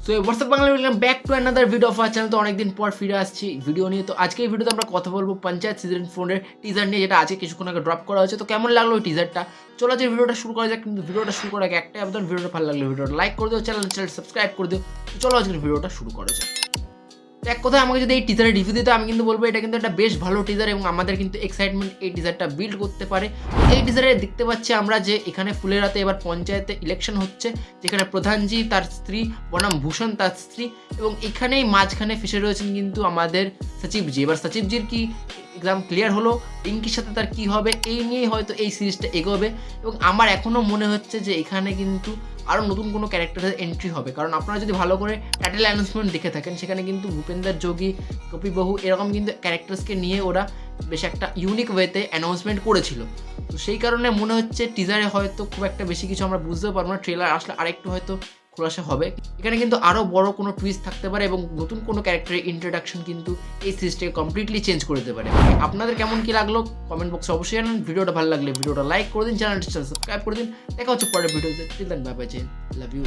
So WhatsApp Bangla welcome back to another video of our channel. তো অনেকদিন পর ফিরে আসছি ভিডিও নিয়ে। তো আজকে এই ভিডিওতে আমরা কথা বলবো পঞ্চায়েত সিজন 4 এর টিজার নিয়ে, যেটা আজকে কিছুক্ষণ আগে ড্রপ করা হয়েছে। তো কেমন লাগলো ওই টিজারটা, চলো যে ভিডিওটা শুরু করা যাক। কিন্তু ভিডিওটা শুরু করার আগে একটাই আবেদন, ভিডিওটা ভালো লাগলে ভিডিওটা লাইক করে দিও, চ্যানেল সাবস্ক্রাইব করে দিও। তো চলো আজকের ভিডিওটা শুরু করা যাক। তো এক কথায় আমাকে যদি এই টিজারের রিভিউ দিতে, আমি কিন্তু বলবো এটা কিন্তু একটা বেশ ভালো টিজার এবং আমাদের কিন্তু এক্সাইটমেন্ট এই টিজারটা বিল্ড করতে পারে। এই টিজারে দেখতে পাচ্ছি আমরা যে এখানে ফুলের রাতে এবার পঞ্চায়েতে ইলেকশন হচ্ছে, যেখানে প্রধানজি তার স্ত্রী বনাম ভূষণ তার স্ত্রী, এবং এখানেই মাঝখানে ফেসে রয়েছেন কিন্তু আমাদের সচিবজি। এবার সচিবজির কি এক্সাম ক্লিয়ার হলো, রিঙ্কির সাথে তার কি হবে, এই নিয়েই হয়তো এই সিরিজটা এগোবে। এবং আমার এখনও মনে হচ্ছে যে এখানে কিন্তু আরও নতুন কোনো ক্যারেক্টারের এন্ট্রি হবে, কারণ আপনারা যদি ভালো করে টাইটেল অ্যানাউন্সমেন্ট দেখে থাকেন, সেখানে কিন্তু ভূপেন্দ্র যোগী, কপি বহু এরকম কিন্তু ক্যারেক্টার্সকে নিয়ে ওরা বেশ একটা ইউনিক ওয়েতে অ্যানাউন্সমেন্ট করেছিল। তো সেই কারণে মনে হচ্ছে টিজারে হয়তো খুব একটা বেশি কিছু আমরা বুঝতেও পারবো না, ট্রেলার আসলে আরেকটু হয়তো খোলাসা হবে। এখানে কিন্তু আরও বড় কোনো টুইস্ট থাকতে পারে এবং নতুন কোনো ক্যারেক্টারের ইন্ট্রোডাকশন কিন্তু এই সিরিজটাকে কমপ্লিটলি চেঞ্জ করে দিতে পারে। আপনাদের কেমন কি লাগলো কমেন্ট বক্সে অবশ্যই জানান। ভিডিওটা ভালো লাগলে ভিডিওটা লাইক করে দিন, চ্যানেলটা সাবস্ক্রাইব করে দিন। দেখা হচ্ছে পরের ভিডিওতে। Till then bye bye, love you.